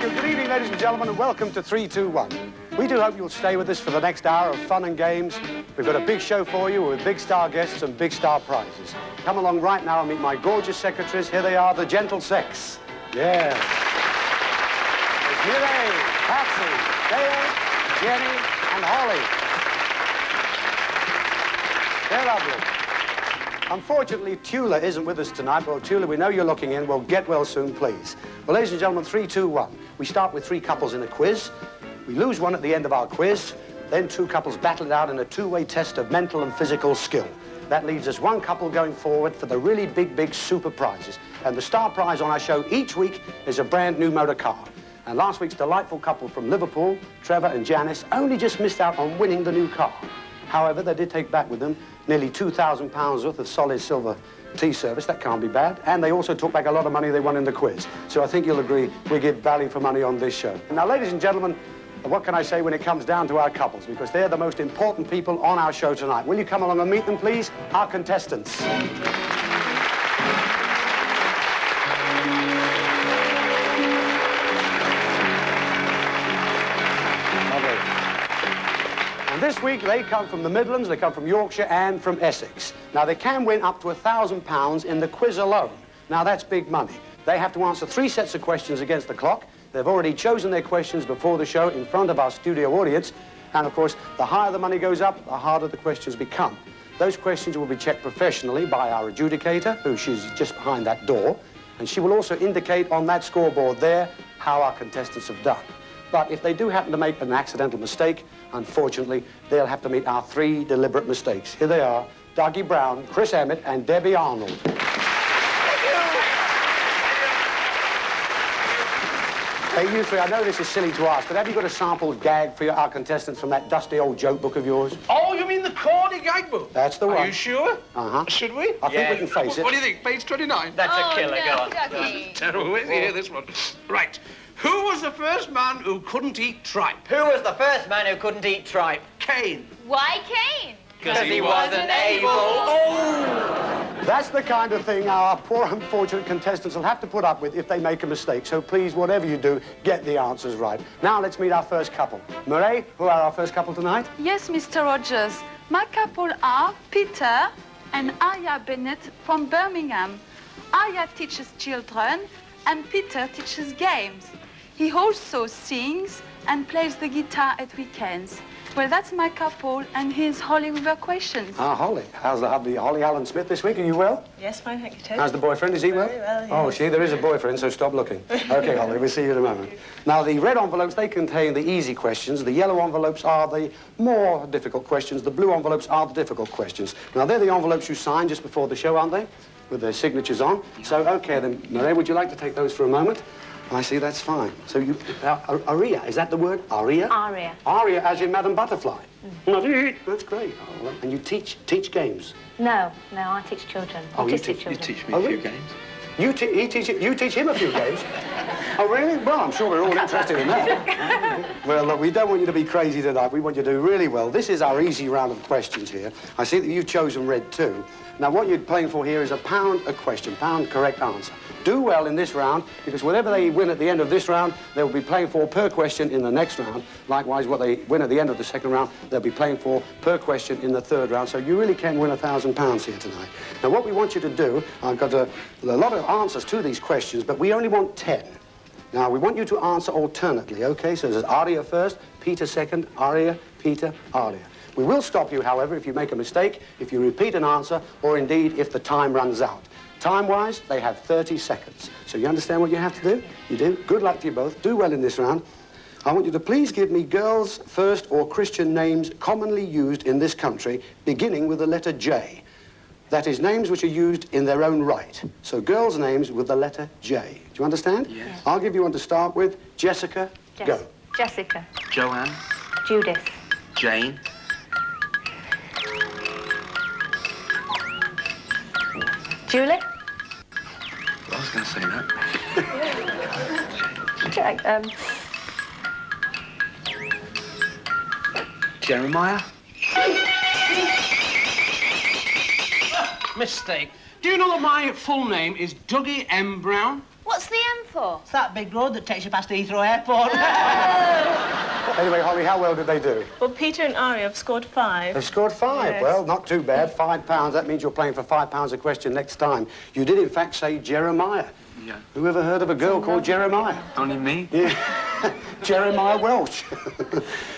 you. Good evening, ladies and gentlemen, and welcome to 321. We do hope you'll stay with us for the next hour of fun and games. We've got a big show for you with big star guests and big star prizes. Come along right now and meet my gorgeous secretaries. Here they are, the gentle sex. Yeah. There's Mireille, Patsy, Gail, Jenny, and Holly. They're lovely. Unfortunately, Tula isn't with us tonight. Well, Tula, we know you're looking in. Well, get well soon, please. Well, ladies and gentlemen, 3, 2, 1. We start with 3 couples in a quiz. We lose one at the end of our quiz. Then 2 couples battle it out in a 2-way test of mental and physical skill. That leaves us 1 couple going forward for the really big super prizes. And the star prize on our show each week is a brand new motor car. And last week's delightful couple from Liverpool, Trevor and Janice, only just missed out on winning the new car. However, they did take back with them nearly £2,000 worth of solid silver tea service. That can't be bad. And they also took back a lot of money they won in the quiz. So I think you'll agree we give value for money on this show. Now, ladies and gentlemen, what can I say when it comes down to our couples? Because they're the most important people on our show tonight. Will you come along and meet them, please? Our contestants. This week, they come from the Midlands, they come from Yorkshire and from Essex. Now, they can win up to £1,000 in the quiz alone. Now, that's big money. They have to answer 3 sets of questions against the clock. They've already chosen their questions before the show in front of our studio audience. And, of course, the higher the money goes up, the harder the questions become. Those questions will be checked professionally by our adjudicator, who she's just behind that door. And she will also indicate on that scoreboard there how our contestants have done. But if they do happen to make an accidental mistake, unfortunately, they'll have to meet our 3 deliberate mistakes. Here they are, Duggie Brown, Chris Emmett, and Debbie Arnold. Hey, you 3, I know this is silly to ask, but have you got a sample gag for our contestants from that dusty old joke book of yours? Oh, you mean the corny gag book? That's the one. Are you sure? Uh-huh. Should we? I think we can face it. What do you think? Page 29? That's a killer, no, go on. Duggie. Terrible. Where's here, this one? Right. Who was the first man who couldn't eat tripe? Who was the first man who couldn't eat tripe? Cain. Why Cain? Because he wasn't able. Oh! That's the kind of thing our poor, unfortunate contestants will have to put up with if they make a mistake. So please, whatever you do, get the answers right. Now let's meet our first couple. Mireille, who are our first couple tonight? Yes, Mr. Rogers. My couple are Peter and Aya Bennett from Birmingham. Aya teaches children and Peter teaches games. He also sings and plays the guitar at weekends. Well, that's my couple, and here's Holly with her questions. Ah, Holly. How's the hubby, Holly Allen Smith, this week? Are you well? Yes, fine, thank you, Ted. How's the boyfriend? Is he well? Very well, yes. Oh, see, there is a boyfriend, so stop looking. OK, Holly, we'll see you in a moment. Now, the red envelopes, they contain the easy questions. The yellow envelopes are the more difficult questions. The blue envelopes are the difficult questions. Now, they're the envelopes you signed just before the show, aren't they? With their signatures on. So, OK, then, Mireille, would you like to take those for a moment? I see, that's fine. So you, aria, is that the word? Aria? Aria. Aria, as in Madame Butterfly. That's great. Oh, well, and you teach games? No, I teach children. You teach me a few games. You teach him a few games? Oh, really? Well, I'm sure we're all interested in that. Well, look, we don't want you to be crazy tonight. We want you to do really well. This is our easy round of questions here. I see that you've chosen red too. Now, what you're playing for here is £1 a question, £1 correct answer. Do well in this round, because whatever they win at the end of this round, they'll be playing for per question in the next round. Likewise, what they win at the end of the second round, they'll be playing for per question in the third round. So you really can win £1,000 here tonight. Now, what we want you to do, I've got a lot of answers to these questions, but we only want 10. Now, we want you to answer alternately, OK? So there's Aria first, Peter second, Aria, Peter, Aria. We will stop you, however, if you make a mistake, if you repeat an answer, or indeed if the time runs out. Time-wise, they have 30 seconds. So you understand what you have to do? You do? Good luck to you both. Do well in this round. I want you to please give me girls' first or Christian names commonly used in this country, beginning with the letter J. That is, names which are used in their own right. So girls' names with the letter J. Do you understand? Yes. I'll give you one to start with. Jessica, go. Jessica. Joanne. Judith. Jane. Julie. I was going to say that. Jeremiah. Mistake. Do you know that my full name is Duggie M. Brown? What's What's the M for? It's that big road that takes you past Heathrow Airport. Anyway, Holly, how well did they do? Well, Peter and Ari have scored 5. They've scored 5. Yes. Well, not too bad. £5. That means you're playing for £5 a question next time. You did, in fact, say Jeremiah. Yeah. Who ever heard of a girl called Jeremiah? Only me? Yeah. Jeremiah Welch.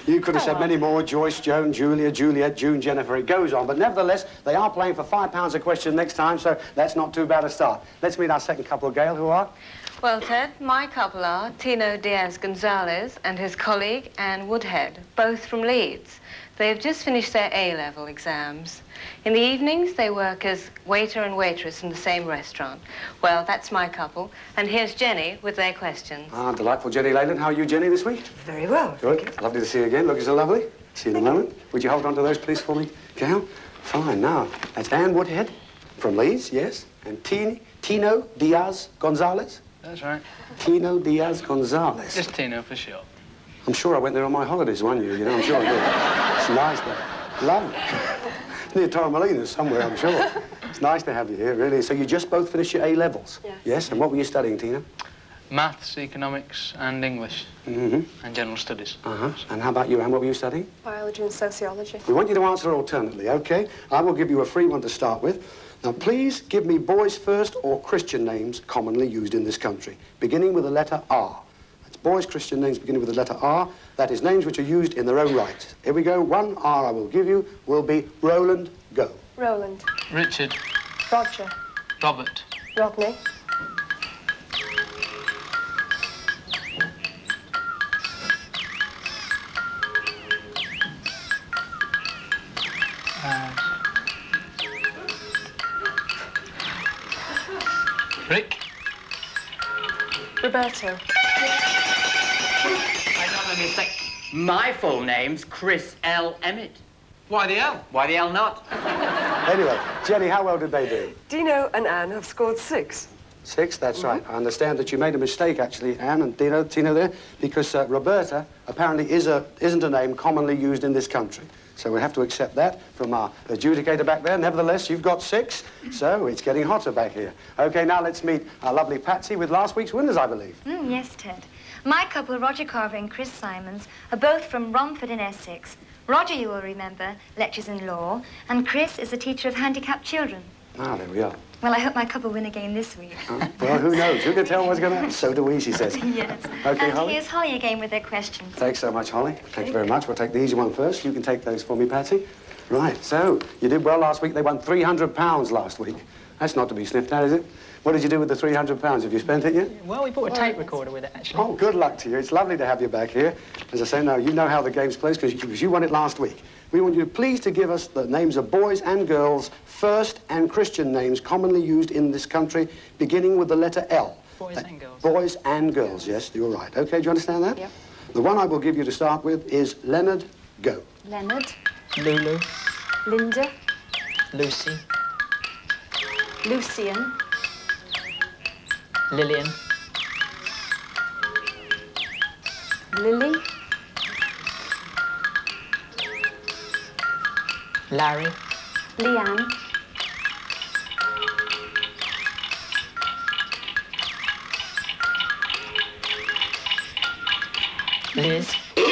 You could have said many more. Joyce, Joan, Julia, Juliet, June, Jennifer. It goes on. But nevertheless, they are playing for £5 a question next time, so that's not too bad a start. Let's meet our second couple, Gail, who are? Well, Ted, my couple are Tino Diaz-Gonzalez and his colleague, Anne Woodhead, both from Leeds. They've just finished their A-level exams. In the evenings, they work as waiter and waitress in the same restaurant. Well, that's my couple. And here's Jenny with their questions. Ah, delightful. Jenny Layland. How are you, Jenny, this week? Very well. Good. Lovely to see you again. Looking so lovely. See you in a moment. Would you hold on to those, please, for me, Gail? Fine. Now, that's Anne Woodhead from Leeds, yes. And Tino Diaz-Gonzalez. That's right. Tino Diaz-Gonzalez. Just Tino for sure. I'm sure I went there on my holidays one year, you know, I'm sure I did. It's nice there. Lovely. Near Torremolinos somewhere, I'm sure. It's nice to have you here, really. So you just both finished your A-levels? Yes. Yes, and what were you studying, Tina? Maths, economics, and English. And general studies. And how about you, Anne? What were you studying? Biology and sociology. We want you to answer alternately, OK? I will give you a free one to start with. Now, please give me boys' first or Christian names commonly used in this country, beginning with the letter R. That's boys' Christian names beginning with the letter R. That is names which are used in their own right. Here we go. One R I will give you will be Roland. Go. Roland. Richard. Roger. Robert. Rodney. Rick. Roberto. I got a mistake. My full name's Chris L. Emmett. Why the L? Why the hell not? Anyway, Jenny, how well did they do? Dino and Anne have scored 6. 6, that's right. I understand that you made a mistake, actually, Anne and Tino there, because Roberta apparently isn't a name commonly used in this country. So we have to accept that from our adjudicator back there. Nevertheless, you've got 6, so it's getting hotter back here. OK, now let's meet our lovely Patsy with last week's winners, I believe. Yes, Ted. My couple, Roger Carver and Chris Simons, are both from Romford in Essex. Roger, you will remember, lectures in law, and Chris is a teacher of handicapped children. Ah, there we are. Well, I hope my couple win again this week. Well, who knows? Who can tell what's going to happen? So do we, she says. Yes. OK, And Holly? here's Holly again with their questions. Thanks so much, Holly. Thank you very much. We'll take the easy one first. You can take those for me, Patsy. Right, so you did well last week. They won £300 last week. That's not to be sniffed at, is it? What did you do with the £300? Have you spent it yet? Well, we bought a tape recorder with it, actually. Oh, good luck to you. It's lovely to have you back here. As I say, now, you know how the game's played because you won it last week. We want you please to give us the names of boys and girls, first and Christian names commonly used in this country, beginning with the letter L. Boys and girls. Boys and girls, yes, you're right. OK, do you understand that? Yep. The one I will give you to start with is Leonard. Go. Leonard. Lulu. Linda. Lucy. Lucian. Lillian. Lily. Larry. Leanne. Liz. It's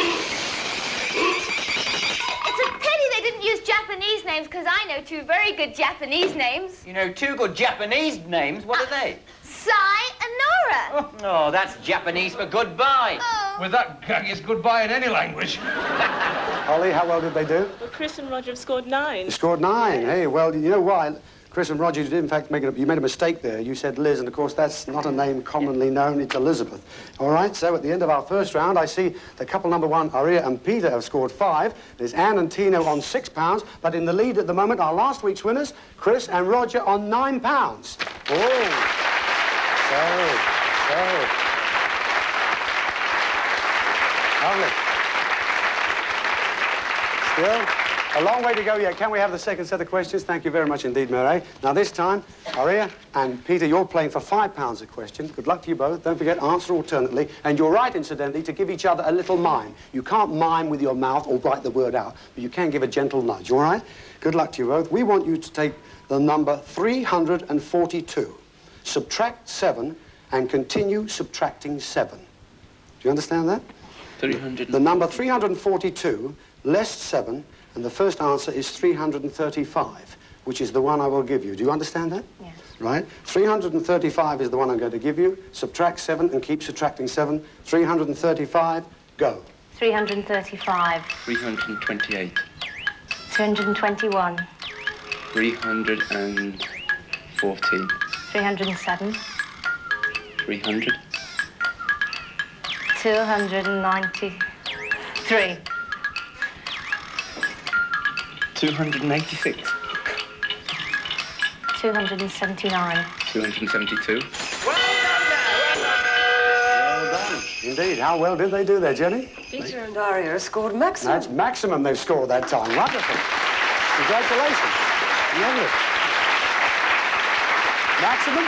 a pity they didn't use Japanese names, because I know 2 very good Japanese names. You know 2 good Japanese names. What are they? Sai and Nora. Oh, that's Japanese for goodbye. Oh. With that gag, it's goodbye in any language. Holly, how well did they do? Well, Chris and Roger have scored 9. You scored 9. Hey, well, you know why? Chris and Roger did, in fact, you made a mistake there. You said Liz, and, of course, that's not a name commonly known. It's Elizabeth. All right, so at the end of our first round, I see that couple number 1, Aria and Peter, have scored 5. There's Anne and Tino on £6, but in the lead at the moment are last week's winners, Chris and Roger, on £9. Oh. So. Lovely. Still a long way to go yet. Can we have the second set of questions? Thank you very much indeed, Mireille. Now, this time, Aria and Peter, you're playing for £5 a question. Good luck to you both. Don't forget, answer alternately. And you're right, incidentally, to give each other a little mime. You can't mime with your mouth or write the word out, but you can give a gentle nudge, all right? Good luck to you both. We want you to take the number 342, subtract 7, and continue subtracting 7. Do you understand that? 300. The number 342 less 7, and the first answer is 335, which is the one I will give you. Do you understand that? Yes. Right? 335 is the one I'm going to give you. Subtract 7 and keep subtracting 7. 335, go. 335. 328. 321. 314. 307. 300. 293. 286. 279. 272. Well done. Indeed. How well did they do there, Jenny? Peter and Aria scored maximum. That's maximum they've scored that time. Wonderful. Congratulations. Lovely. Maximum.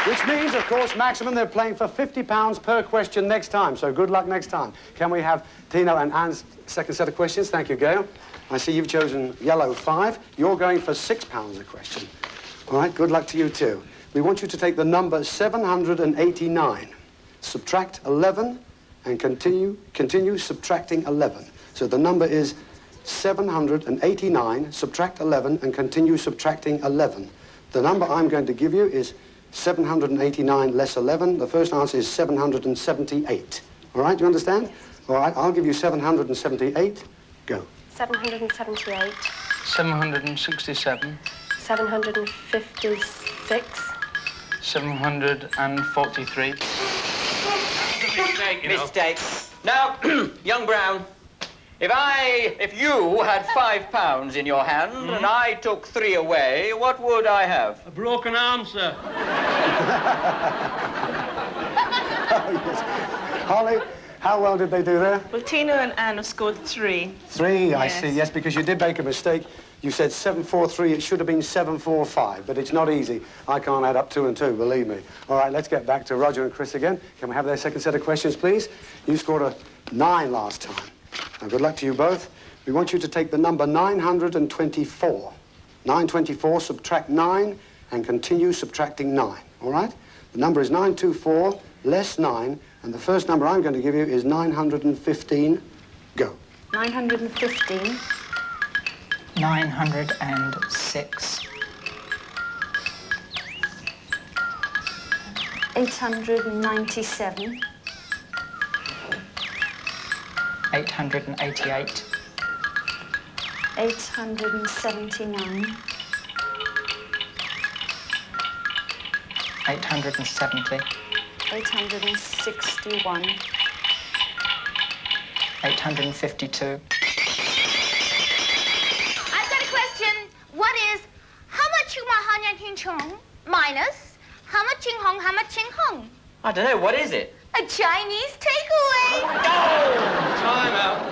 Which means, of course, maximum, they're playing for £50 per question next time. So good luck next time. Can we have Tino and Anne's second set of questions? Thank you, Gail. I see you've chosen yellow 5. You're going for £6 a question. All right, good luck to you too. We want you to take the number 789, subtract 11, and continue subtracting 11. So the number is 789, subtract 11, and continue subtracting 11. The number I'm going to give you is 789 less 11. The first answer is 778. All right, do you understand? All right, I'll give you 778. Go. 778. 767. 756. 743. Mistake. Now, young Brown, if you had £5 in your hand and I took 3 away, what would I have? A broken arm, sir. Oh, yes. Holly, how well did they do there? Well, Tino and Anne have scored 3. 3, I Yes. see. Yes, because you did make a mistake. You said 743. It should have been 745, but it's not easy. I can't add up 2 and 2, believe me. All right, let's get back to Roger and Chris again. Can we have their second set of questions, please? You scored a 9 last time. Now, good luck to you both. We want you to take the number 924. 924, subtract 9, and continue subtracting 9. All right? The number is 924 less 9, and the first number I'm going to give you is 915. Go. 915. 906. 897. 888. 879. 870. 861. 852. I've got a question. What is how much King Chong minus how much Ching Hong, how much Ching Hong? I don't know, what is it? A Chinese takeaway. Time out.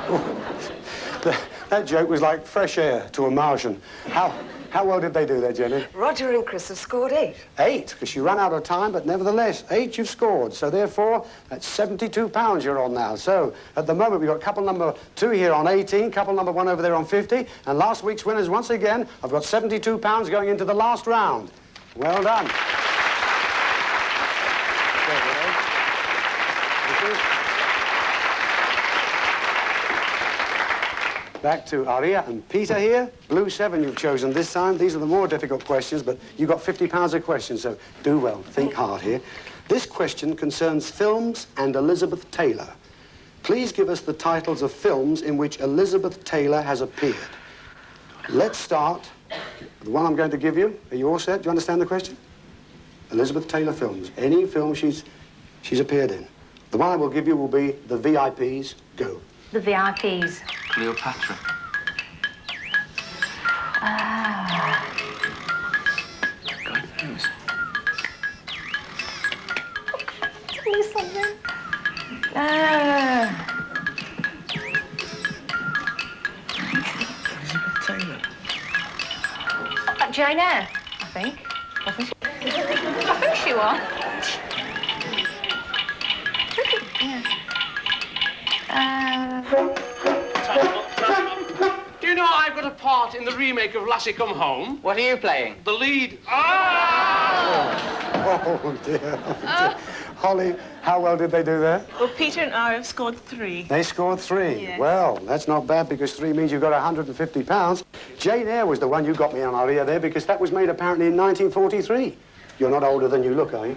That joke was like fresh air to a Martian. How well did they do there, Jenny? Roger and Chris have scored 8. 8, because you ran out of time, but nevertheless, 8 you've scored. So therefore, that's £72 you're on now. So at the moment, we've got couple number 2 here on 18, couple number 1 over there on 50, and last week's winners, once again, I've got £72 going into the last round. Well done. Back to Aria and Peter here. Blue 7 you've chosen this time. These are the more difficult questions, but you've got £50 a question, so do well. Think hard here. This question concerns films and Elizabeth Taylor. Please give us the titles of films in which Elizabeth Taylor has appeared. Let's start with the one I'm going to give you. Are you all set? Do you understand the question? Elizabeth Taylor films. Any film she's appeared in. The one I will give you will be The VIPs. Go. The VIPs. Cleopatra. God knows. Tell me something. Elizabeth Taylor. Jane Eyre, I think. Wasn't she? I think she was. Do you know I've got a part in the remake of Lassie Come Home? What are you playing? The lead. Ah! Oh, dear. Oh, dear. Holly, how well did they do there? Well, Peter and I have scored 3. They scored 3. Yes. Well, that's not bad because 3 means you've got £150. Jane Eyre was the one you got me on our ear there because that was made apparently in 1943. You're not older than you look, are you?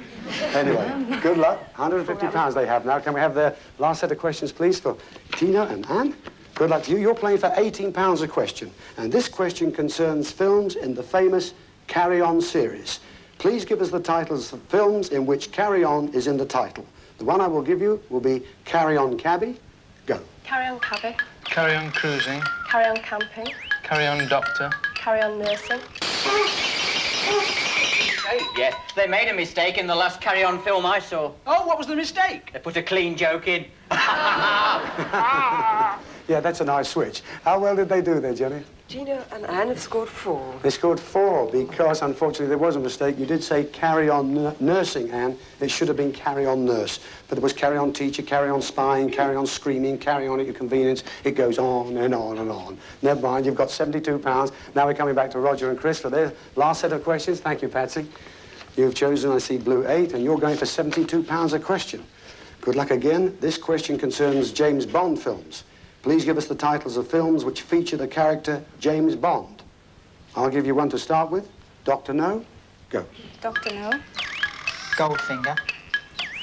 Anyway, good luck. £150 they have now. Can we have their last set of questions, please, for Tina and Anne? Good luck to you. You're playing for £18 a question. And this question concerns films in the famous Carry On series. Please give us the titles of films in which Carry On is in the title. The one I will give you will be Carry On Cabby. Go. Carry on cabby. Carry on cruising. Carry on camping. Carry on doctor. Carry on nursing. Yes, they made a mistake in the last Carry On film I saw. Oh, what was the mistake? They put a clean joke in. Yeah, that's a nice switch. How well did they do there, Jenny? Gina and Anne have scored 4. They scored 4 because, unfortunately, there was a mistake. You did say carry on nursing, Anne. It should have been carry on nurse. But there was carry on teacher, carry on spying, carry on screaming, carry on at your convenience. It goes on and on and on. Never mind, you've got £72. Now we're coming back to Roger and Chris for their last set of questions. Thank you, Patsy. You've chosen, I see, blue 8, and you're going for £72 a question. Good luck again. This question concerns James Bond films. Please give us the titles of films which feature the character James Bond. I'll give you one to start with. Dr. No, go. Dr. No. Goldfinger.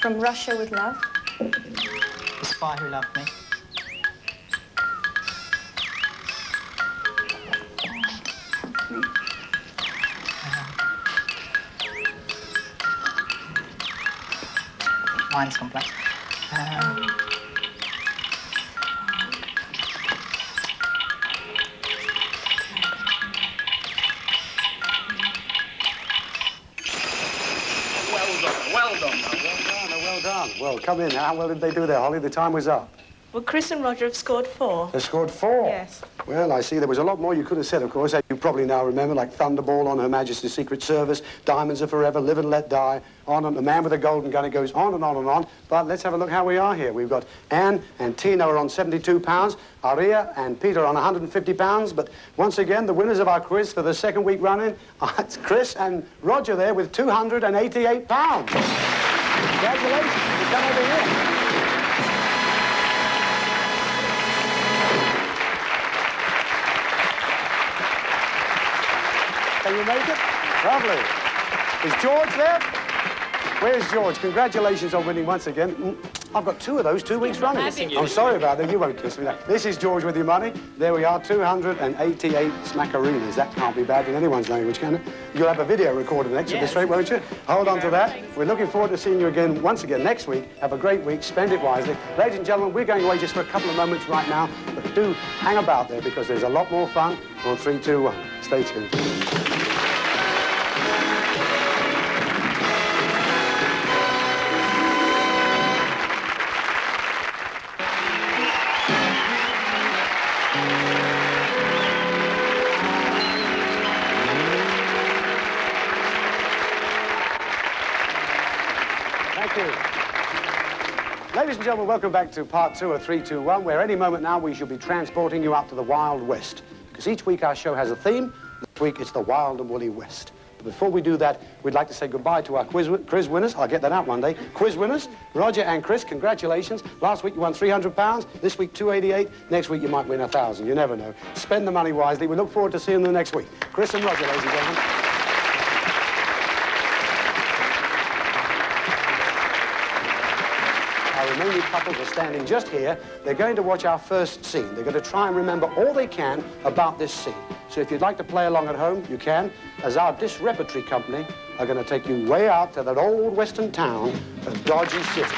From Russia with Love. The Spy Who Loved Me. Mine's complex. Well done. Well, come in. How well did they do there, Holly? The time was up. Well, Chris and Roger have scored 4. They scored 4? Yes. Well, I see there was a lot more you could have said, of course. You probably now remember, like Thunderball on Her Majesty's Secret Service, Diamonds Are Forever, Live and Let Die, on and The Man with a Golden Gun. It goes on and on and on. But let's have a look how we are here. We've got Anne and Tina are on £72, Aria and Peter on £150. But once again, the winners of our quiz for the second week running are Chris and Roger there with £288. Congratulations. You've come over here. Can you make it? Lovely. Is George there? Where's George? Congratulations on winning once again. I've got 2 of those 2 weeks running. I'm sorry about that. You won't kiss me now. This is George with your money. There we are, 288 smackaroonies. That can't be bad in anyone's language, can it? You'll have a video recorded next at this rate, won't you? Hold on to that. We're looking forward to seeing you again once again next week. Have a great week. Spend it wisely. Ladies and gentlemen, we're going away just for a couple of moments right now, but do hang about there because there's a lot more fun on 3, 2, 1. Stay tuned. Ladies and gentlemen, welcome back to part 2 of 3, 2, 1, where any moment now we shall be transporting you out to the Wild West. Because each week our show has a theme. This week it's the Wild and Woolly West. But before we do that, we'd like to say goodbye to our quiz winners. I'll get that out one day. Quiz winners, Roger and Chris, congratulations. Last week you won £300. This week, £288. Next week you might win £1,000. You never know. Spend the money wisely. We look forward to seeing them next week. Chris and Roger, ladies and gentlemen. Our remaining couples are standing just here. They're going to watch our first scene. They're going to try and remember all they can about this scene. So if you'd like to play along at home, you can, as our Disrepertory company are going to take you way out to that old western town of Dodgy City.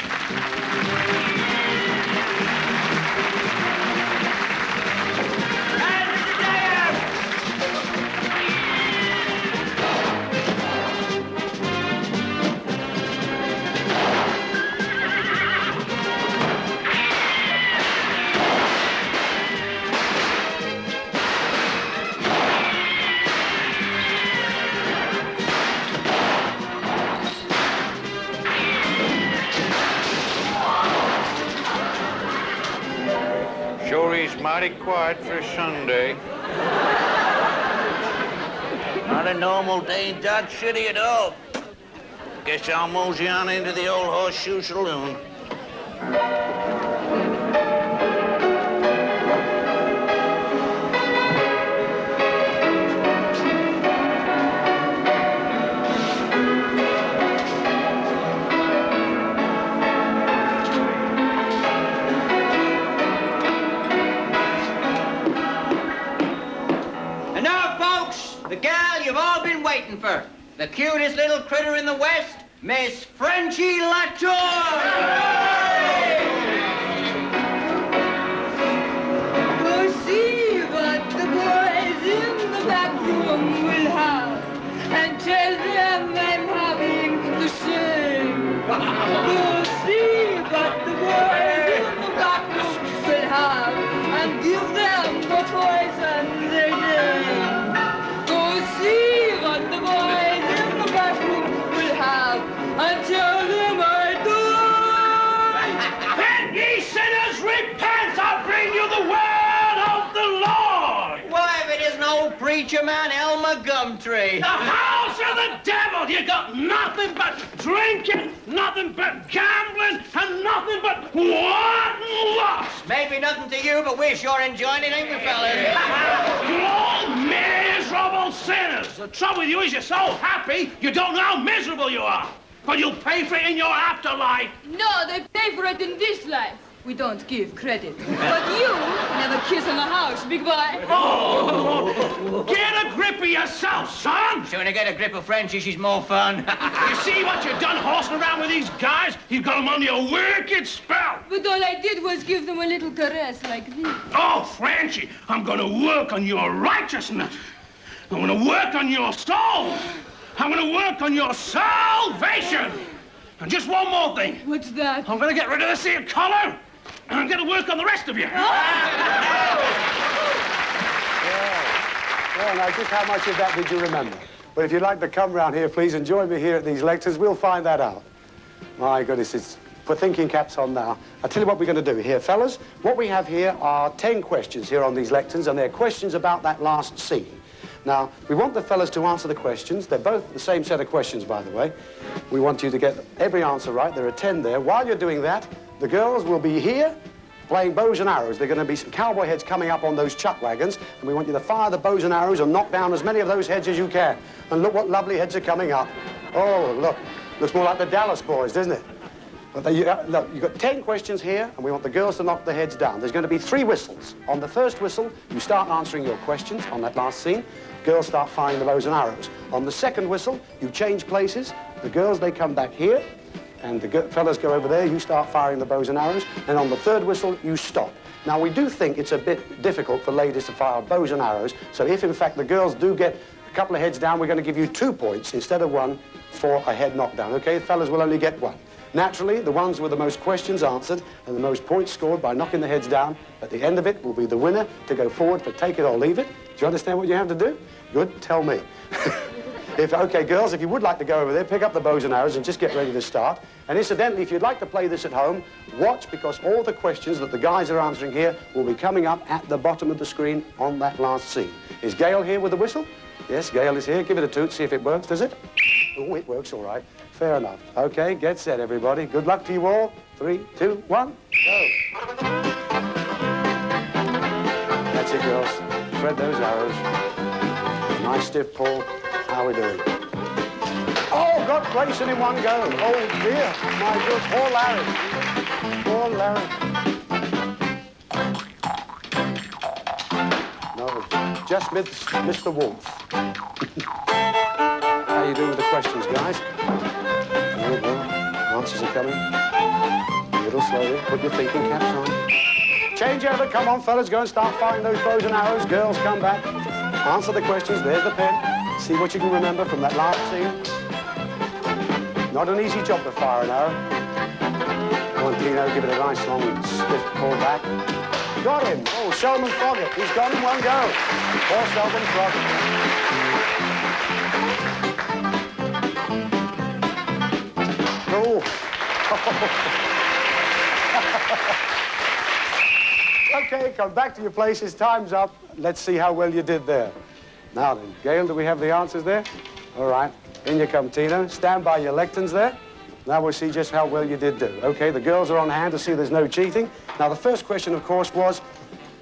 Sure is mighty quiet for a Sunday. Not a normal day in Dodge City at all. Guess I'll mosey on into the old Horseshoe Saloon. And now, folks, the gal you've all been waiting for. The cutest little critter in the West, Miss Frenchie Latour! Go see what the boys in the back room will have, and tell them I'm having the same. Go see what the boys in the back room will have, and give them the poison they name. Go see what the boys in the back room will have, and tell them I died. Then ye sinners repent, I'll bring you the word of the Lord. Why, if it isn't old preacher man Elmer Gumtree. The house of the devil. You got nothing but drinking, nothing but gambling, and nothing but want and lust. Maybe nothing to you, but we're sure enjoying it, ain't we, fellas? You all miserable sinners. The trouble with you is you're so happy, you don't know how miserable you are. But you'll pay for it in your afterlife. No, they pay for it in this life. We don't give credit. But you never kiss on the house, big boy. Oh, get a grip of yourself, son. Sooner get a grip of Frenchie, she's more fun. You see what you've done horsing around with these guys? You've got them under a wicked spell. But all I did was give them a little caress like this. Oh, Frenchie, I'm going to work on your righteousness. I'm going to work on your soul. I'm going to work on your salvation. And just one more thing. What's that? I'm going to get rid of this here collar, and I'm going to work on the rest of you. Well, now, just how much of that did you remember? But if you'd like to come round here, please, and join me here at these lectures, we'll find that out. My goodness, it's put thinking caps on now. I'll tell you what we're going to do here, fellas. What we have here are 10 questions here on these lectures, and they're questions about that last scene. Now, we want the fellas to answer the questions. They're both the same set of questions, by the way. We want you to get every answer right. There are 10 there. While you're doing that, the girls will be here playing bows and arrows. There are going to be some cowboy heads coming up on those chuck wagons, and we want you to fire the bows and arrows and knock down as many of those heads as you can. And look what lovely heads are coming up. Oh, look. Looks more like the Dallas boys, doesn't it? But look, you've got 10 questions here, and we want the girls to knock the heads down. There's going to be 3 whistles. On the first whistle, you start answering your questions on that last scene. Girls start firing the bows and arrows. On the second whistle, you change places. The girls, they come back here, and the fellas go over there. You start firing the bows and arrows. And on the third whistle, you stop. Now, we do think it's a bit difficult for ladies to fire bows and arrows, so if, in fact, the girls do get a couple of heads down, we're going to give you 2 points instead of 1 for a head knockdown, okay? The fellas will only get 1. Naturally, the ones with the most questions answered and the most points scored by knocking the heads down, at the end of it will be the winner to go forward for take it or leave it. Do you understand what you have to do? Good, tell me. Okay, girls, if you would like to go over there, pick up the bows and arrows and just get ready to start. And incidentally, if you'd like to play this at home, watch, because all the questions that the guys are answering here will be coming up at the bottom of the screen on that last scene. Is Gail here with the whistle? Yes, Gail is here. Give it a toot, see if it works, does it? Oh, it works all right. Fair enough. Okay, get set, everybody. Good luck to you all. 3, 2, 1, go. That's it, girls. Thread those arrows. Nice stiff pull. How are we doing? Oh, got Grayson in one go. Oh, dear. My good. Poor Larry. Poor Larry. No, just missed the warmth. How you doing with the questions, guys? Good, well, answers are coming. A little slowly. Put your thinking caps on. Change over. Come on, fellas. Go and start firing those bows and arrows. Girls, come back. Answer the questions. There's the pen. See what you can remember from that last scene. Not an easy job to fire an arrow. Come on, Tino. Give it a nice long, stiff pull back. Got him. Oh, Selman Froggatt. He's gone in one go. Poor Selman Froggatt. Oh. Okay, come back to your places. Time's up. Let's see how well you did there. Now then, Gail, do we have the answers there? All right. In you come, Tina. Stand by your lecterns there. Now we'll see just how well you did do. Okay, the girls are on hand to see there's no cheating. Now, the first question, of course, was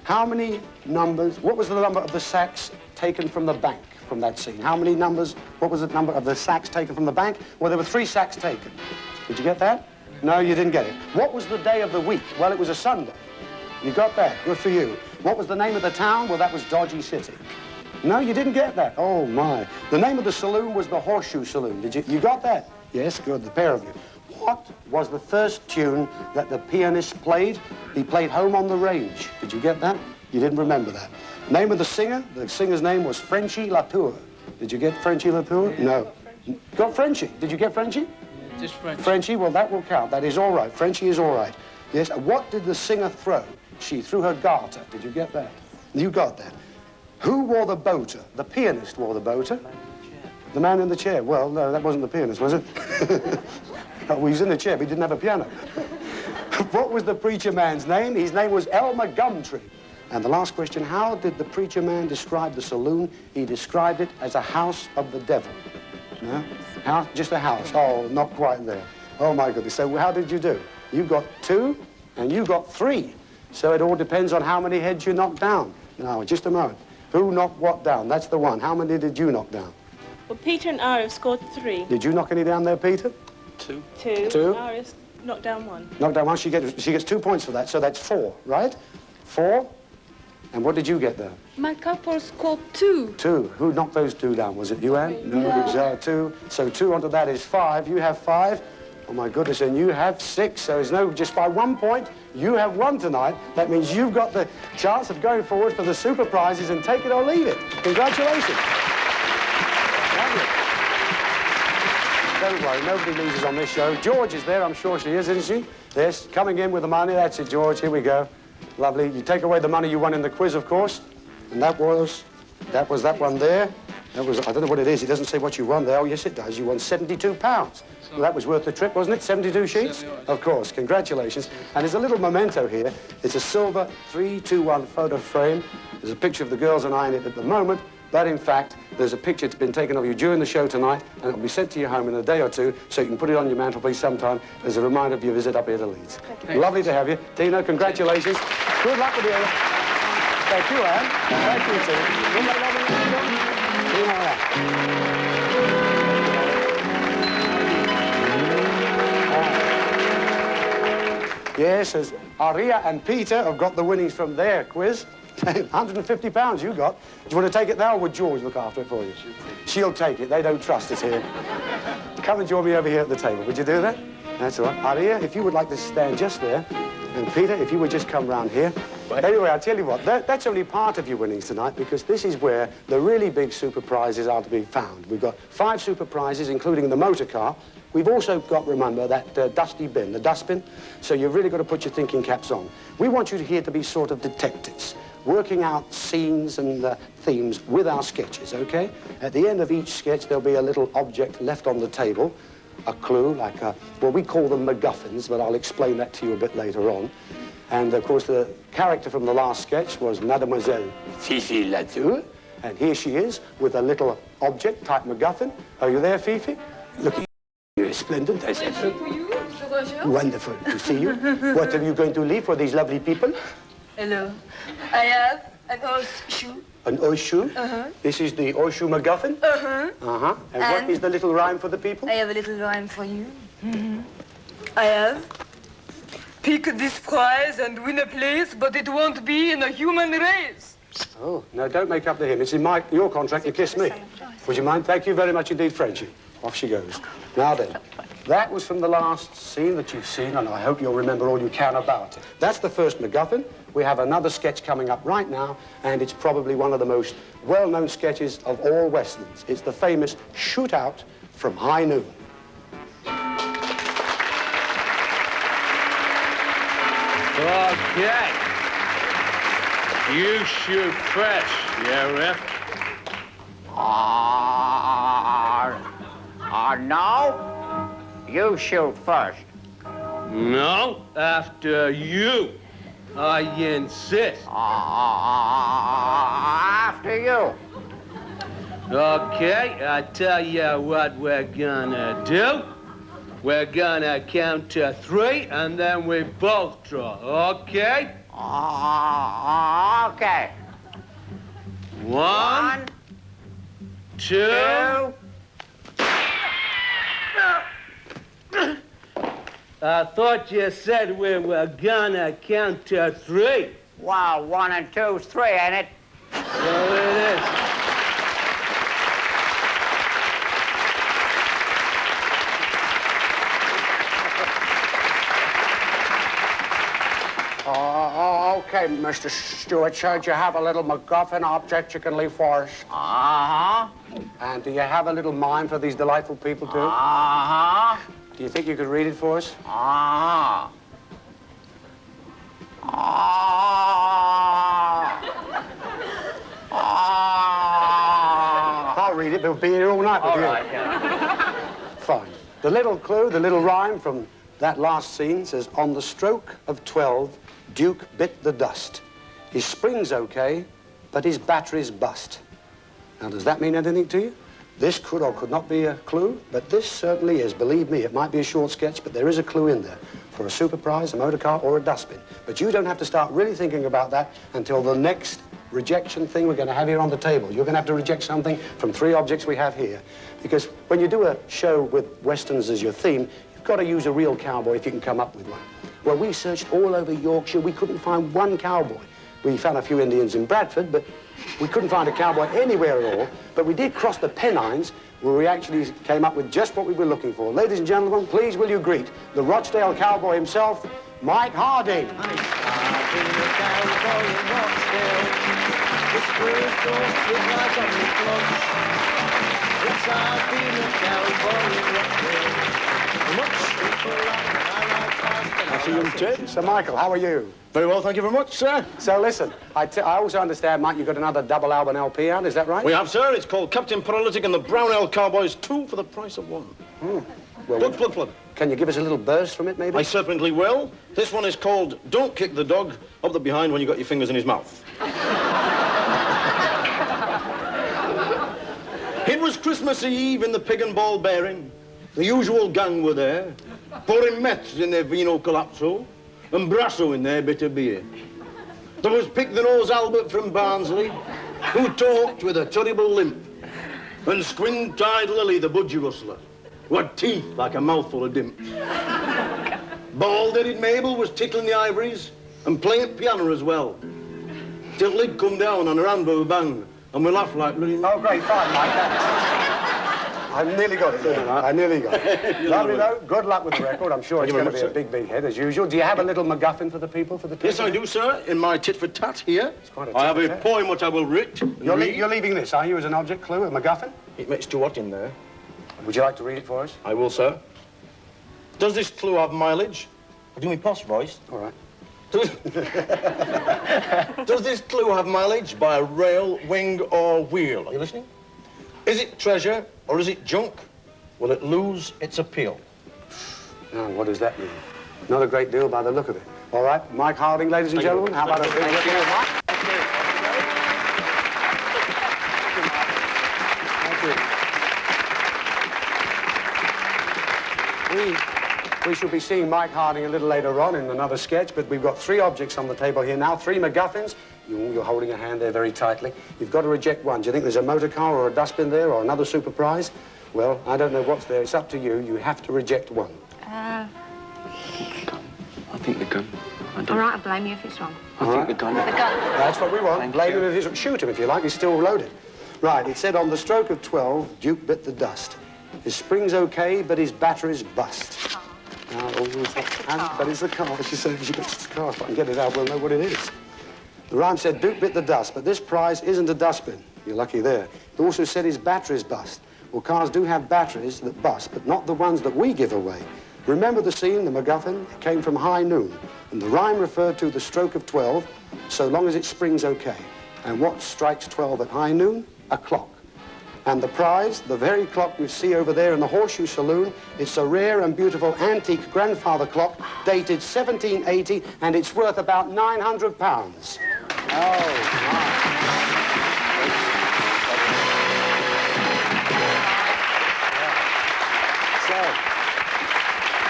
how many numbers, what was the number of the sacks taken from the bank from that scene? How many numbers, what was the number of the sacks taken from the bank? Well, there were 3 sacks taken. Did you get that? No, you didn't get it. What was the day of the week? Well, it was a Sunday. You got that. Good for you. What was the name of the town? Well, that was Dodgy City. No, you didn't get that. Oh, my. The name of the saloon was the Horseshoe Saloon. Did you? You got that? Yes, good, the pair of you. What was the first tune that the pianist played? He played Home on the Range. Did you get that? You didn't remember that. Name of the singer? The singer's name was Frenchy Latour. Did you get Frenchy Latour? Yeah. No. Got Frenchy. Did you get Frenchy? Yeah, just French. Frenchy, well, that will count. That is all right. Frenchy is all right. Yes, what did the singer throw? She threw her garter. Did you get that? You got that. Who wore the boater? The pianist wore the boater. The man in the chair. Well, no, that wasn't the pianist, was it? Oh, well, he was in the chair, but he didn't have a piano. What was the preacher man's name? His name was Elmer Gumtree. And the last question, how did the preacher man describe the saloon? He described it as a house of the devil. No? House, just a house. Oh, not quite there. Oh, my goodness. So how did you do? You got 2, and you got 3. So it all depends on how many heads you knocked down. Now, just a moment. Who knocked what down? That's the one. How many did you knock down? Well, Peter and Ara have scored 3. Did you knock any down there, Peter? 2. 2. 2. Ara's knocked down 1. Knocked down 1. She gets 2 points for that. So that's 4, right? 4. And what did you get there? My couple scored 2. 2. Who knocked those 2 down? Was it you, Anne? No, it was 2. So 2 onto that is 5. You have 5. Oh, my goodness, and you have 6. So it's no, just by 1 point, you have won tonight. That means you've got the chance of going forward for the super prizes and take it or leave it. Congratulations. Lovely. Don't worry, nobody loses on this show. George is there, I'm sure she is, isn't she? Yes, coming in with the money. That's it, George. Here we go. Lovely. You take away the money you won in the quiz, of course. And that was that one there. That was, I don't know what it is. It doesn't say what you won there. Oh, yes, it does. You won £72. Well, that was worth the trip, wasn't it? 72 sheets? Of course. Congratulations. And there's a little memento here. It's a silver 3-2-1 photo frame. There's a picture of the girls and I in it at the moment. But, in fact, there's a picture that's been taken of you during the show tonight, and it'll be sent to your home in a day or 2, so you can put it on your mantelpiece sometime as a reminder of your visit up here to Leeds. Lovely to have you. Tina, congratulations. Good luck with you. Thank you, Anne. Thank you, Tina. Isn't that lovely? See you later. Yes, as Aria and Peter have got the winnings from their quiz. £150 you got. Do you want to take it now, or would George look after it for you? She'll take it. They don't trust us here. Come and join me over here at the table. Would you do that? That's all right. Aria, if you would like to stand just there. And Peter, if you would just come round here. Anyway, I'll tell you what, that's only part of your winnings tonight, because this is where the really big super prizes are to be found. We've got 5 super prizes, including the motor car. We've also got, remember, that dusty bin, the dustbin. So you've really got to put your thinking caps on. We want you here to be sort of detectives, working out scenes and themes with our sketches, okay? At the end of each sketch, there'll be a little object left on the table, a clue, like well, we call them MacGuffins, but I'll explain that to you a bit later on. And, of course, the character from the last sketch was Mademoiselle Fifi Latour, and here she is with a little object type MacGuffin. Are you there, Fifi? Look, you're resplendent, as ever. Wonderful to see you. What are you going to leave for these lovely people? Hello. I have an horseshoe. An horseshoe? Uh-huh. This is the horseshoe MacGuffin? Uh-huh. Uh-huh. And what is the little rhyme for the people? I have a little rhyme for you. Mm-hmm. I have pick this prize and win a place, but it won't be in a human race. Oh, no, don't make up to him. It's in your contract to kiss me. Would you mind? Thank you very much indeed, Frenchie. Off she goes. Now then, that was from the last scene that you've seen, and I hope you'll remember all you can about it. That's the first MacGuffin. We have another sketch coming up right now, and it's probably one of the most well-known sketches of all Westerns. It's the famous Shootout from High Noon. Okay. You shoot first, yeah, Rip? No. You shoot first. No, after you. I insist. After you. Okay, I tell you what we're gonna do. We're gonna count to 3, and then we both draw, okay? Okay. 1, 2... I thought you said we were gonna count to 3. Wow, 1 and 2's 3, ain't it? So it is. Okay, Mr. Stewart, sir, do you have a little MacGuffin object you can leave for us? Uh-huh. And do you have a little mime for these delightful people, too? Uh-huh. Do you think you could read it for us? Uh-huh. I'll read it, but we'll be here all night with All you. right, yeah. Fine. The little clue, the little rhyme from that last scene says, on the stroke of 12, Duke bit the dust. His spring's okay, but his battery's bust. Now, does that mean anything to you? This could or could not be a clue, but this certainly is. Believe me, it might be a short sketch, but there is a clue in there for a super prize, a motor car, or a dustbin. But you don't have to start really thinking about that until the next rejection thing we're going to have here on the table. You're going to have to reject something from 3 objects we have here. Because when you do a show with Westerns as your theme, you've got to use a real cowboy if you can come up with one. Well, we searched all over Yorkshire. We couldn't find one cowboy. We found a few Indians in Bradford, but we couldn't find a cowboy anywhere at all. But we did cross the Pennines, where we actually came up with just what we were looking for. Ladies and gentlemen, please will you greet the Rochdale cowboy himself, Mike Harding. I see you, Ted. Sir Michael, how are you? Very well, thank you very much, sir. So listen, I also understand, Mike, you've got another double album LP out, is that right? We have, sir. It's called Captain Paralytic and the Brownell Cowboys, 2 for the price of 1. Well, Plug. Can you give us a little burst from it, maybe? I certainly will. This one is called Don't Kick the Dog Up the Behind When You Got Your Fingers in His Mouth. It was Christmas Eve in the Pig and Ball Bearing. The usual gang were there, pouring meths in their vino colapso and brasso in their bitter beer. There was Pick-the-Nose Albert from Barnsley, who talked with a terrible limp, and Squint-eyed Lily, the budgie rustler, who had teeth like a mouthful of dimp. Bald-headed Mabel was tickling the ivories and playing piano as well, till Lid come down on her anvil bang, and we laughed like bloody... Oh, great, fine, Mike. I nearly got it, there. I nearly got it. Lovely, though. Good luck with the record. I'm sure it's going to be a big, big hit, as usual. Do you have a little MacGuffin for the people, for the Yes, I do, sir. In my tit-for-tat here, It's quite a I have a tit-for-tat. poem which I will read. You're leaving this, are you, as an object clue, a MacGuffin? It makes too hot in there. Would you like to read it for us? I will, sir. Does this clue have mileage? Or do me posh voice? All right. Does this clue have mileage by rail, wing, or wheel? Are you listening? Is it treasure or is it junk? Will it lose its appeal? Now, what does that mean? Not a great deal by the look of it. All right, Mike Harding, ladies and gentlemen. How about a big applause? We shall be seeing Mike Harding a little later on in another sketch, but we've got 3 objects on the table here now, 3 MacGuffins. You're holding a hand there very tightly. You've got to reject one. Do you think there's a motor car or a dustbin there or another super prize? Well, I don't know what's there. It's up to you. You have to reject one. I think the gun. All right, I'll blame you if it's wrong. I think the gun. The gun. That's what we want. Blame him if he's... Shoot him if you like. He's still loaded. Right, it said on the stroke of 12, Duke bit the dust. His spring's okay, but his battery's bust. Now, but it's the car. She said she bits the car. If I can get it out, we'll know what it is. The rhyme said Duke bit the dust, but this prize isn't a dustbin. You're lucky there. It also said his battery's bust. Well, cars do have batteries that bust, but not the ones that we give away. Remember the scene, the MacGuffin? It came from high noon, and the rhyme referred to the stroke of 12, so long as its spring's okay. And what strikes 12 at high noon? A clock. And the prize, the very clock you see over there in the Horseshoe Saloon, it's a rare and beautiful antique grandfather clock dated 1780, and it's worth about £900. Oh, my. So,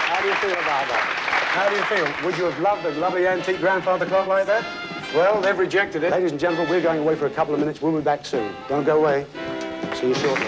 how do you feel about that? How do you feel? Would you have loved a lovely antique grandfather clock like that? Well, they've rejected it. Ladies and gentlemen, we're going away for a couple of minutes. We'll be back soon. Don't go away. See you shortly.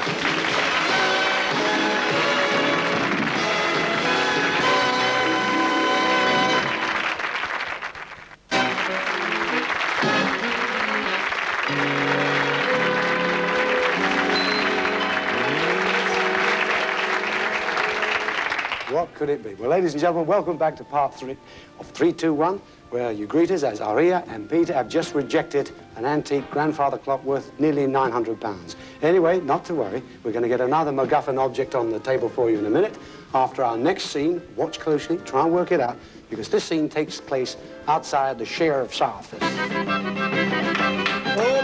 What could it be? Well, ladies and gentlemen, welcome back to part 3 of 321, where you greeters, as Aria and Peter, have just rejected an antique grandfather clock worth nearly £900. Anyway, not to worry. We're going to get another MacGuffin object on the table for you in a minute. After our next scene, watch closely, try and work it out, because this scene takes place outside the sheriff's office. Oh,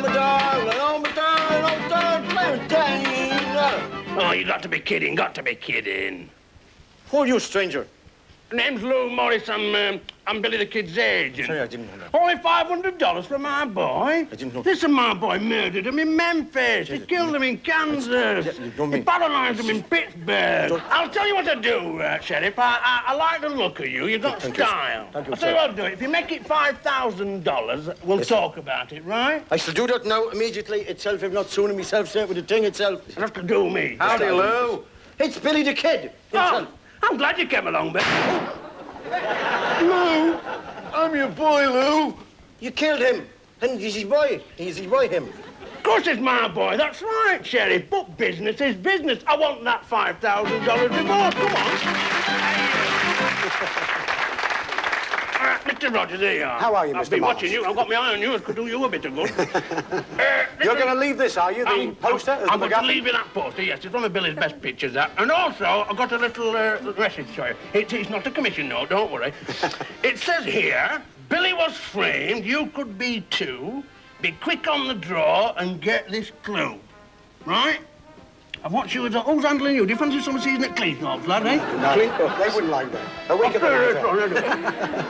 my darling, oh, my darling, oh, darling, Clementine. Oh, you got to be kidding, got to be kidding. Who are you, stranger? Name's Lou Morris. I'm Billy the Kid's agent. Sorry, I didn't know that. Only $500 for my boy. I didn't know. Listen, my boy murdered him in Memphis. He killed him in Kansas. You don't mean... He paralyzed him in Pittsburgh. I'll tell you what to do, Sheriff. I like the look of you. You've got style. Thank you, I'll tell you what I'll do. If you make it $5,000, we'll talk about it, right? I shall do that now, immediately, itself, if not sooner, myself, sir, with the thing itself. You'll have to do me. Howdy, Lou. It's Billy the Kid himself. Oh, I'm glad you came along, Bill. Lou, I'm your boy, Lou. You killed him, and he's his boy. He's his boy, him. Of course it's my boy. That's right, Sheriff. But business is business. I want that $5,000 reward. Come on. Mr. Rogers, here you are. How are you, Mr. I've been Morris? watching you. I've got my eye on you. I could do you a bit of good. You're going to leave this, are you, the poster? as I'm the going to MacGuffin? leave you that poster, yes. It's one of Billy's best pictures, that. And also, I've got a little message for you. It's not a commission note, don't worry. It says here, Billy was framed, you could be too. Be quick on the draw and get this clue. Right? I've watched you as who's handling you? Do you fancy some season at Cleethorpes, lad, eh? No, they wouldn't like that. A week at the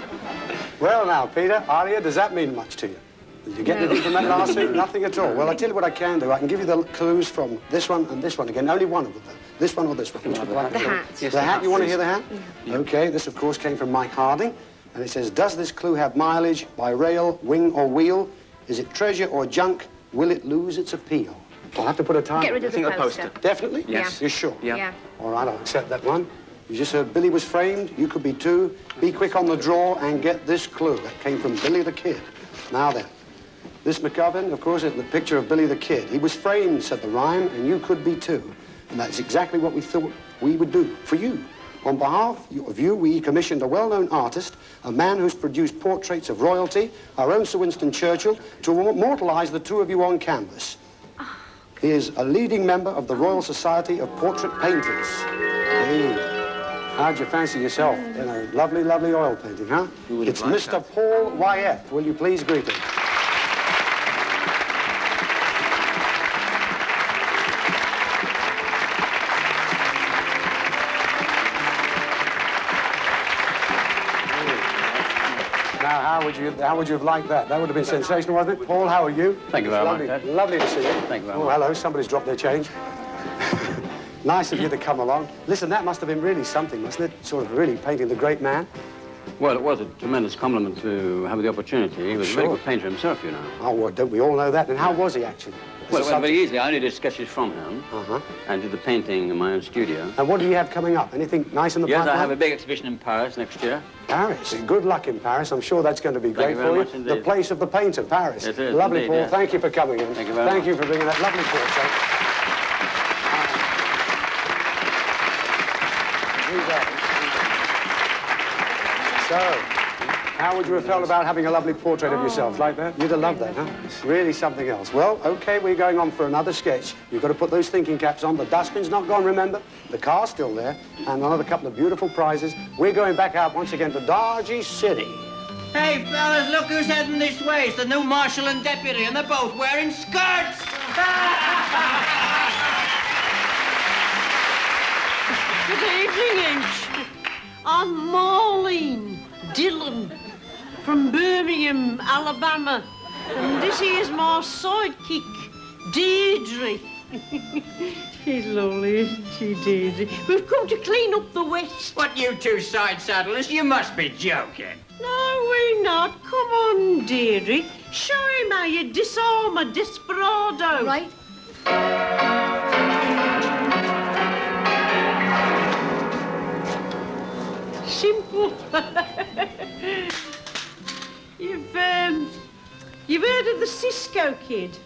Well, now, Peter, Aria, does that mean much to you? Did you get anything from that last scene? Nothing at all. Well, I'll tell you what I can do. I can give you the clues from this one and this one again. Only one of them, though. This one or this one? Which would you like to The hear? hat. Yes, the hat? You want to hear the hat? Yeah. OK, this, of course, came from Mike Harding. And it says, does this clue have mileage by rail, wing or wheel? Is it treasure or junk? Will it lose its appeal? I'll have to put a time. Get rid of the poster. Definitely? Yes. You're sure? Yeah. All right, I'll accept that one. You just heard Billy was framed, you could be too. Be quick on the draw and get this clue. That came from Billy the Kid. Now then, this MacGuffin, of course, is the picture of Billy the Kid. He was framed, said the rhyme, and you could be too. And that's exactly what we thought we would do for you. On behalf of you, we commissioned a well-known artist, a man who's produced portraits of royalty, our own Sir Winston Churchill, to immortalize the two of you on canvas. He is a leading member of the Royal Society of Portrait Painters. Hey. How'd you fancy yourself in a lovely, lovely oil painting, huh? It's Mr. Paul Wyeth. Will you please greet him? Now, how would you have liked that? That would have been sensational, wasn't it? Paul, how are you? Thank you very much, Ed. Lovely to see you. Thank you very much. Oh, hello. Somebody's dropped their change. Nice of you to come along. Listen, that must have been really something, mustn't it? Sort of really painting the great man. Well, it was a tremendous compliment to have the opportunity. He was a very good painter himself, you know. Oh, well, don't we all know that? And how was he, actually? Well, it went very easily. I only did sketches from him. And did the painting in my own studio. And what do you have coming up? Anything nice in the pipeline? Yes, I have a big exhibition in Paris next year. Paris. Good luck in Paris. I'm sure that's going to be great for you. The place of the painter, Paris. It is, lovely, indeed, Paul. yes. Thank you for coming in. Thank you very much. Thank you for bringing that lovely portrait. So, how would you have felt about having a lovely portrait of yourself like that? You'd have loved that, huh? Really something else. Well, OK, we're going on for another sketch. You've got to put those thinking caps on. The dustbin's not gone, remember? The car's still there. And another couple of beautiful prizes. We're going back out once again to Duggie City. Hey, fellas, look who's heading this way. It's the new marshal and deputy, and they're both wearing skirts. Good evening, H. I'm Marlene Dillon from Birmingham, Alabama. And this here's my sidekick, Deirdre. She's lovely, isn't she, Deirdre? We've come to clean up the west. What, you two side saddlers? You must be joking. No, we're not. Come on, Deirdre. Show him how you disarm a desperado. Right. Simple. You've heard of the Cisco Kid?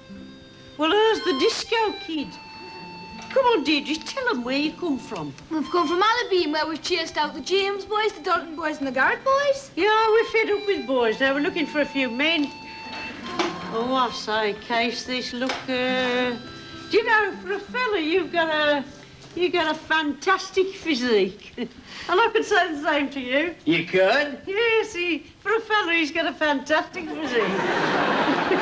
Well, here's the Disco Kid. Come on, Deirdre, tell them where you come from. We've come from Allonville, where we've chased out the James boys, the Dalton boys, and the Garrett boys. Yeah, we're fed up with boys now. We're looking for a few men. Oh, I say, Case, this look, do you know, for a fella, you've got a fantastic physique. And I could say the same to you. You could? Yes, for a fella, he's got a fantastic physique.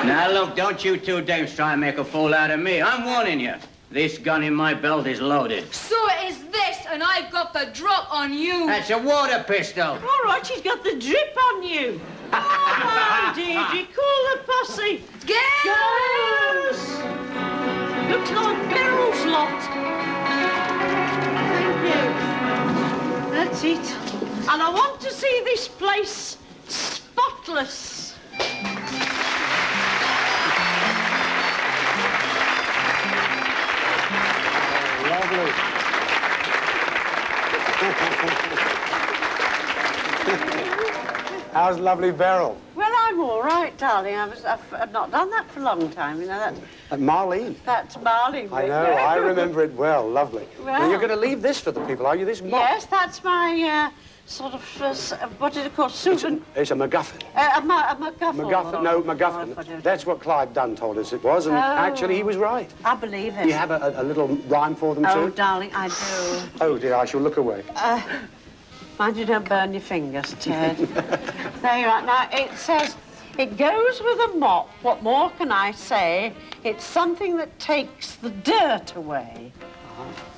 Now, look, don't you two dames try and make a fool out of me. I'm warning you. This gun in my belt is loaded. So is this, and I've got the drop on you. That's a water pistol. All right, she's got the drip on you. Come on, Deirdre, call the posse. Girls! Looks like Beryl's lot. Thank you. That's it. And I want to see this place spotless. Lovely. How's lovely Beryl? Well, I'm all right, darling. I've not done that for a long time, you know. Marlene. That's Marlene. I know, I remember it well. Lovely. Well, now, you're going to leave this for the people, are you? This mop? Yes, that's my sort of, what is it called? Susan? It's a MacGuffin. A MacGuffin. MacGuffin, no, MacGuffin. That's what Clive Dunn told us it was, and actually he was right. I believe it. Do you have a little rhyme for them, too? Oh, darling, I do. Oh, dear, I shall look away. Mind you don't burn your fingers, Ted. There you are. Now, it says, it goes with a mop. What more can I say? It's something that takes the dirt away.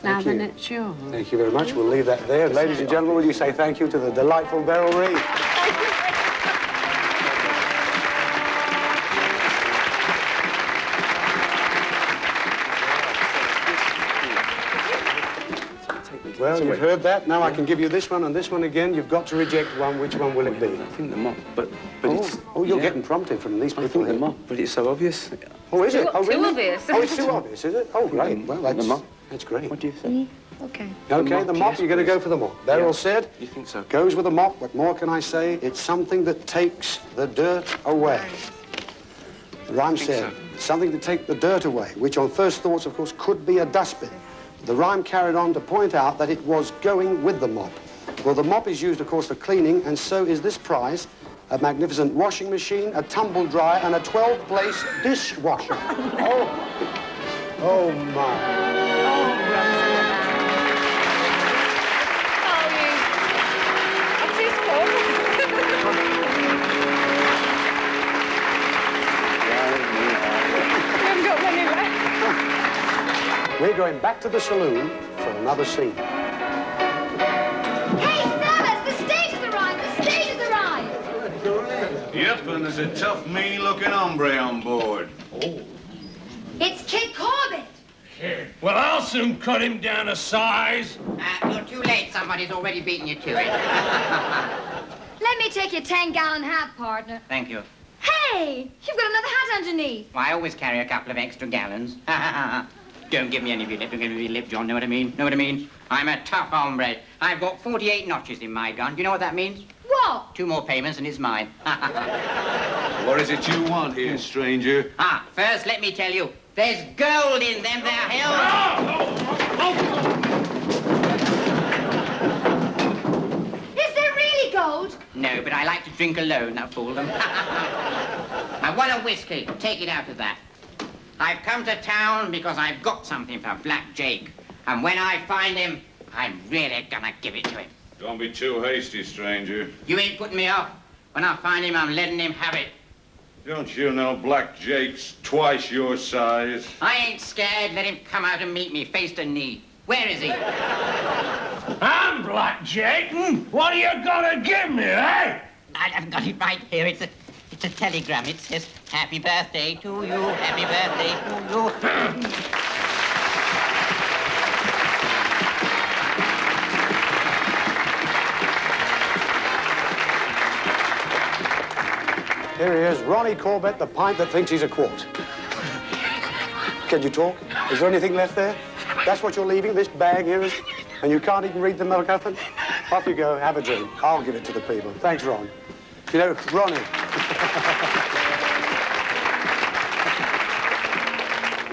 Now then, it's yours. Thank you very much. We'll leave that there. Ladies and gentlemen, will you say thank you to the delightful Beryl Reid? Well, you've heard that. Now I can give you this one and this one again. You've got to reject one. Which one will it be? I think the mop, but it's... Oh, you're getting prompted from these people. I think the mop, but it's so obvious. Oh, is it? Oh, really? Too obvious. Oh, it's too obvious, is it? Oh, great. Well, that's... The mop. That's great. What do you think? Okay. Okay, the mop, you're going to go for the mop. Beryl said... You think so? Goes with the mop. What more can I say? It's something that takes the dirt away. The rhyme said, something to take the dirt away, which on first thoughts, of course, could be a dustbin. The rhyme carried on to point out that it was going with the mop. Well, the mop is used, of course, for cleaning, and so is this prize, a magnificent washing machine, a tumble dryer, and a 12-place dishwasher. Oh, my. We're going back to the saloon for another scene. Hey, fellas, the stage has arrived! The stage has arrived! Yep, and there's a tough, mean-looking hombre on board. Oh. It's Kid Corbett! Well, I'll soon cut him down to size. You're too late. Somebody's already beaten you to it. Let me take your 10-gallon hat, partner. Thank you. Hey, you've got another hat underneath. Well, I always carry a couple of extra gallons. Don't give me any of your lip. Don't give me your lip, John. Know what I mean? Know what I mean? I'm a tough hombre. I've got 48 notches in my gun. Do you know what that means? What? 2 more payments and it's mine. What is it you want here, stranger? First, let me tell you, there's gold in them there hills. Is there really gold? No, but I like to drink alone. That fooled them. I want a whiskey. Take it out of that. I've come to town because I've got something for Black Jake. And when I find him, I'm really gonna give it to him. Don't be too hasty, stranger. You ain't putting me off. When I find him, I'm letting him have it. Don't you know Black Jake's twice your size? I ain't scared. Let him come out and meet me face to knee. Where is he? I'm Black Jake. What are you gonna give me, eh? I've got it right here. It's a telegram. It says, "Happy birthday to you. Happy birthday to you." Here he is, Ronnie Corbett, the pint that thinks he's a quart. Can you talk? Is there anything left there? That's what you're leaving, this bag here is? And you can't even read the MacGuffin? Off you go, have a drink. I'll give it to the people. Thanks, Ron. You know, Ronnie.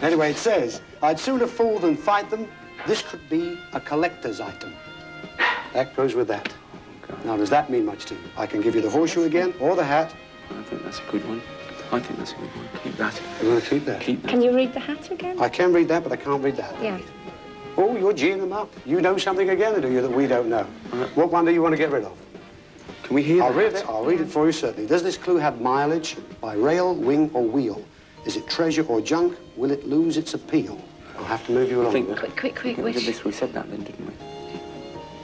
Anyway, it says, I'd sooner fool than fight them. This could be a collector's item. That goes with that. Now, does that mean much to you? I can give you the horseshoe again, or the hat. I think that's a good one. I think that's a good one. Keep that. You want to keep that? Keep that. Can you read the hat again? I can read that, but I can't read that. Yeah. Oh, you're geeing them up. You know something again, do you, that we don't know? What one do you want to get rid of? Can we hear I'll that? read it. I'll read it for you, certainly. Does this clue have mileage by rail, wing, or wheel? Is it treasure or junk? Will it lose its appeal? I'll have to move you along. Quick, We which? did this. We said that then, didn't we?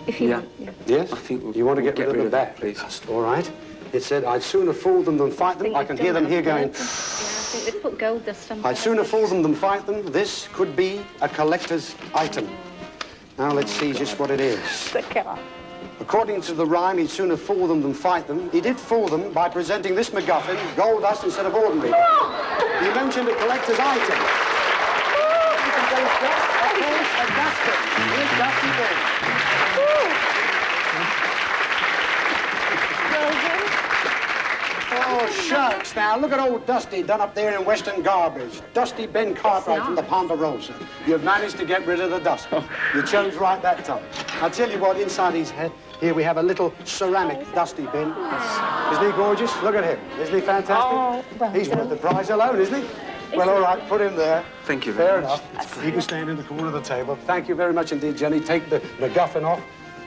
If you Yeah. want. Yeah. Yes? I think we'll, You want to we'll get rid of that, please. All right. It said, I'd sooner fool them than fight them. I can hear them here going, Yeah, I think they put gold dust on. I'd sooner fool them than fight them. This could be a collector's item. Now let's see just what it is. According to the rhyme, he'd sooner fool them than fight them. He did fool them by presenting this MacGuffin, gold dust instead of ordinary. He mentioned a collector's item. Of course, a dustbin. Here's Dusty Ben. Oh, shucks. Now, look at old Dusty done up there in Western Garbage. Dusty Ben Cartwright from the Ponderosa. You've managed to get rid of the dust. You chose right that time. I'll tell you what, inside his head, here we have a little ceramic Dusty bin. Isn't he gorgeous? Look at him. Isn't he fantastic? He's worth the prize alone, isn't he? Well, all right, put him there. Thank you Fair very much. enough. You can stand in the corner of the table. Thank you very much indeed, Jenny. Take the MacGuffin off.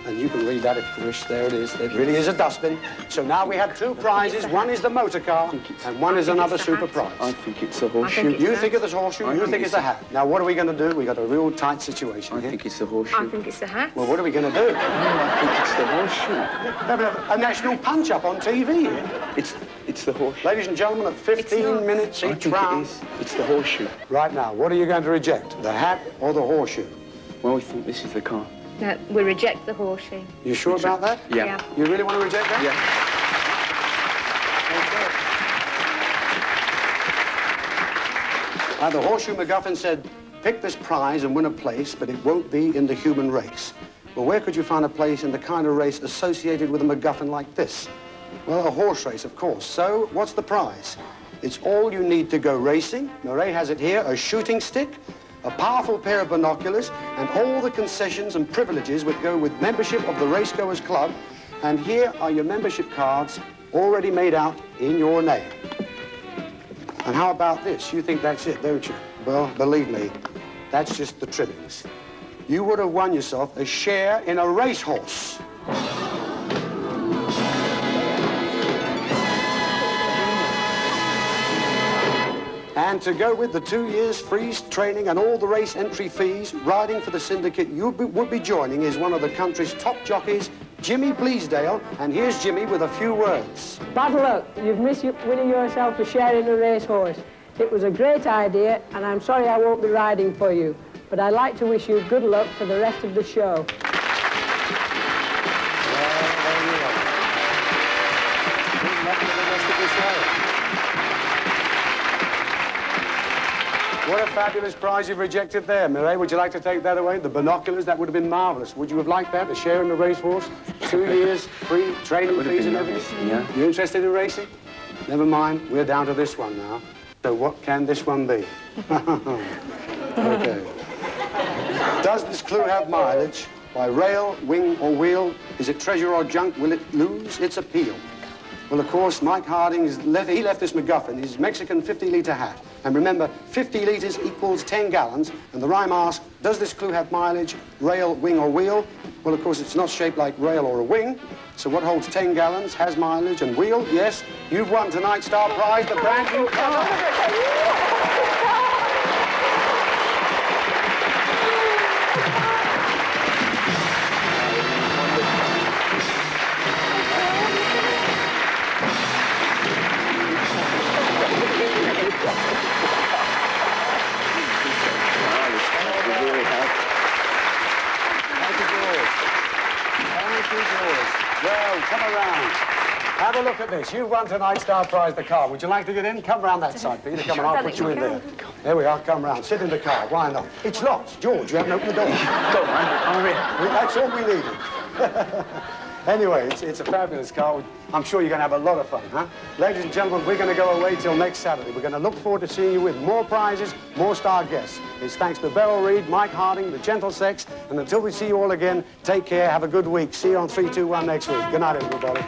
And you can read that if you wish. There it is. It really is a dustbin. So now we have two prizes. One is the motor car, and one is another super prize. I think it's the horseshoe. You think it's the horseshoe, you think it's the hat. Now, what are we going to do? We've got a real tight situation here. I think it's the horseshoe. I think it's the hat. Well, what are we going to do? I think it's the horseshoe. Have a national punch-up on TV here. It's the horseshoe. Ladies and gentlemen, at 15 minutes I each think round. it is. It's the horseshoe. Right now, what are you going to reject? The hat or the horseshoe? Well, we think this is the car. No, we reject the horseshoe. You sure about that? Yeah. You really want to reject that? Yeah. Now, the horseshoe MacGuffin said, pick this prize and win a place, but it won't be in the human race. Well, where could you find a place in the kind of race associated with a MacGuffin like this? Well, a horse race, of course. So, what's the prize? It's all you need to go racing. Mireille has it here, a shooting stick, a powerful pair of binoculars, and all the concessions and privileges that go with membership of the Racegoers Club. And here are your membership cards already made out in your name. And how about this? You think that's it, don't you? Well, believe me, that's just the trimmings. You would have won yourself a share in a racehorse. And to go with the 2 years free training and all the race entry fees, riding for the syndicate you would be joining is one of the country's top jockeys, Jimmy Bleasdale. And here's Jimmy with a few words. Bad luck. You've missed winning yourself a share in a racehorse. It was a great idea, and I'm sorry I won't be riding for you. But I'd like to wish you good luck for the rest of the show. What a fabulous prize you've rejected there, Mireille. Would you like to take that away? The binoculars, that would have been marvellous. Would you have liked that, a share in the racehorse? 2 years, free training fees and everything? Yeah. You interested in racing? Never mind, we're down to this one now. So what can this one be? Okay. Does this clue have mileage? By rail, wing, or wheel? Is it treasure or junk? Will it lose its appeal? Well, of course, Mike Harding, he left this MacGuffin, his Mexican 50-litre hat. And remember, 50 litres equals 10 gallons. And the rhyme asks, does this clue have mileage, rail, wing, or wheel? Well, of course, it's not shaped like rail or a wing. So what holds 10 gallons, has mileage, and wheel? Yes, you've won tonight's star prize, the brand new car. come around. Have a look at this. You've won tonight's Star Prize, the car. Would you like to get in? Come round that side, Peter. Come on, I'll put you in there. There we are. Come round. Sit in the car. Why not? It's locked. George, you haven't opened the door. Don't mind. I'm in. That's all we needed. Anyway, it's a fabulous car. I'm sure you're going to have a lot of fun, huh? Ladies and gentlemen, we're going to go away till next Saturday. We're going to look forward to seeing you with more prizes, more star guests. It's thanks to Beryl, Reid, Mike Harding, the Gentle Sex, and until we see you all again, take care, have a good week. See you on 3, 2, 1 next week. Good night, everybody.